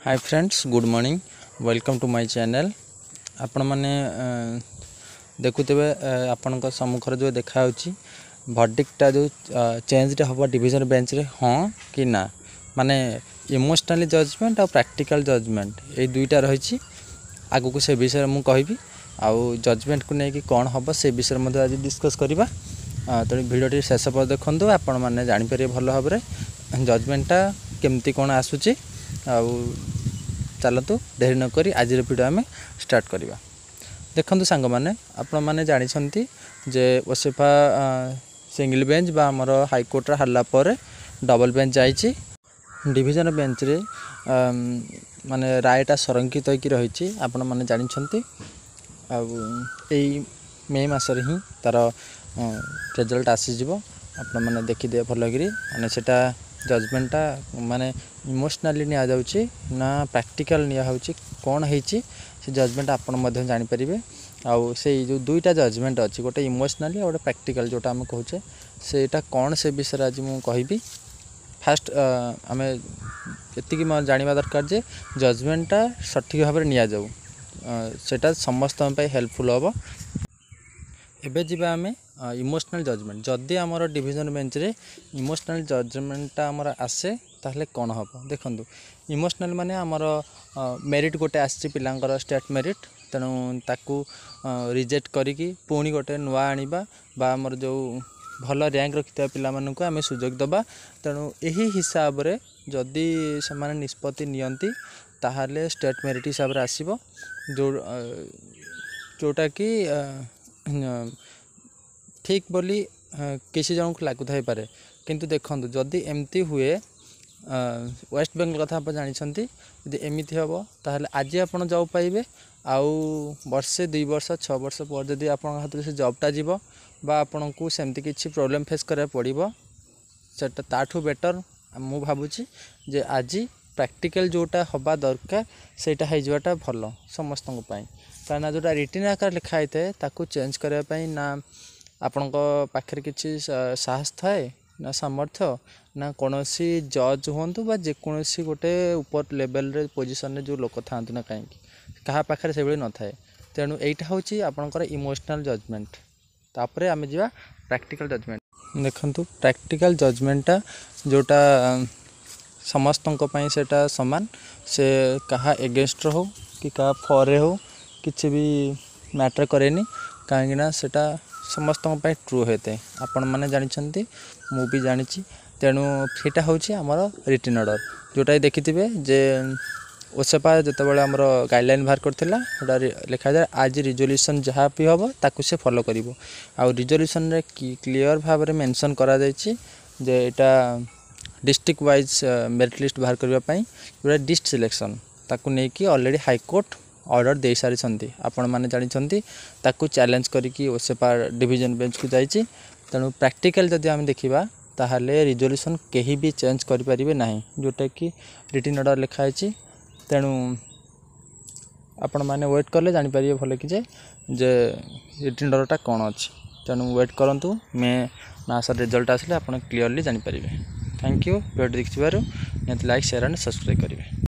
Hi friends, good morning, welcome to my channel. आपण माने देखुते आपण सम्मुखर जो देखा भर्डिक्टा जो चेंज हम डिविजन बेंच रे हाँ कि ना, माने इमोशनली जजमेंट और प्रैक्टिकल जजमेंट ये दुईटा रही। आगु को से विषय मुझे कहबी आउ जजमेंट को लेकिन कौन हम से विषय आज डिस्कस करवा। तेणु भिडियो शेष पर देखूँ आपण मैंने जापर भल भाव में जजमेंटा केमती कौन आसूची। चलतु देरी नक आज भिडियो आम स्टार्ट करवा। देखु सांग मैंने आपण मैंने जानते जे ओसेफा सिंगल बेंच बा आमर हाईकोर्ट हारला पर डबल बेंच जाइए। डिविजन बेंच रे माने रायटा संरक्षित होकर रही। आपण मैंने जानते मे मसरे ही तार रिजल्ट आसीज। आपण मैंने देखीदे भल कि माने सेटा जजमेंटा माने इमोशनली नि जाउची ना प्रैक्टिकल निया होची कौन होती से जजमेंट आपड़ जानीपर। आउ से जो दुईटा जजमेंट अच्छी गोटे इमोशनली और गोटे प्रैक्टिकल जोटा आम कहचे सेटा कौन से विषय आज मुझे कहबी। फास्ट आम एति जाना दरकार जे जजमेंटा सठिक भाव में नि जाऊ सेटा समस्त हेल्पफुल हम। एबे जीवा आमे इमोशनल जजमेंट जदि आमर डिविजन बेंच रे इमोशनल जजमेंटा आमर आसे ताहले कौन हम। देखु इमोशनल माने आमर मेरिट गोटे आसी पिलांकर स्टेट मेरिट, तेणु ताकू रिजेक्ट करिकी पुणी गोटे नुआ आनिबा बा आमर जो भल रैंक रखिता पिला मानकु आमे सुजोग दबा। तेणु यही हिसाब रे जदि से माने निष्पत्ति नियंती ताहले स्टेट मेरिट हिसाब रे आसीबो जोटा कि ठीक बोली किसी जन को लागू थाई पारे। किंतु देखो जदि एमती हुए वेस्ट बेंगल कथा आप जानते यदि एमती हम ताहले आज आप जॉब पाइबे आउ वर्षे 2 वर्ष 6 वर्ष पर जदि आप हाथ से जॉबटा जीव बा आपन को सेमती किसी प्रॉब्लम फेस करा पड़ो सेटा ताठू बेटर मु भावुची जे आज प्रैक्टिकल जोटा हवा दरकार सेटा हो जाटा भल समस्त कहना जोटा रिटिन आकार लिखाई थाए ताकू चेंज करने ना आपण पाखे किसी साहस थाए ना सामर्थ्य ना कौन जज हूँ बा जेकोसी गोटे ऊपर लेवल रे पोजिशन रे जो लोक था ना कहीं क्या पाखे से न थाए। तेणु यहीटा हूँ आपणकर इमोशनल जजमेंट। तापर आम जा प्रैक्टिकल जजमेंट। देखु प्रैक्टिकल जजमेंटा जोटा समस्त सेटा सामान से कहा एगेंस्ट हो कि क्या फॉर हो किसी भी मैटर करेनी कहीं सेटा समस्त ट्रू होते हैं। आपण मैंने जानते मु भी जानी। तेणु सेटा हूँ आमर रिटिन ऑर्डर जोटा देखिथे जे ओसेफा जिते बड़े आमर गाइडलाइन बाहर करता लिखा जाए आज रिजोल्यूशन जहाँ भी हम ताकू से फॉलो करिवो। आउ रिजोल्यूशन रे क्लियर भाव में मेंशन करा जायछि जे एटा डिस्ट्रिक्ट वाइज मेरिट लिस्ट बाहर करने जोटा डिस्ट सिलेक्शन ताकू नहीं ऑलरेडी हाईकोर्ट ऑर्डर दे सारी। आपण मैंने जानते ताकू चैलेंज करिकी ओसेफा डिविजन बेंच को जाइए। तेणु प्रैक्टिकल जदि आम देखा ताहले रिजोल्यूशन कहीं भी चेंज करें ना जोटा कि रिटिन ऑर्डर लिखाई। तेणु आपण मैंने वेट कले जापर भल कि जे रिटिन ऑर्डरटा कौन अच्छी। तेणु वेट करूँ मे मासर रिजल्ट आसले आप क्लीयरली जापर। थैंक यू वीडियो देखिबारु। लाइक शेयर एंड सब्सक्राइब करेंगे।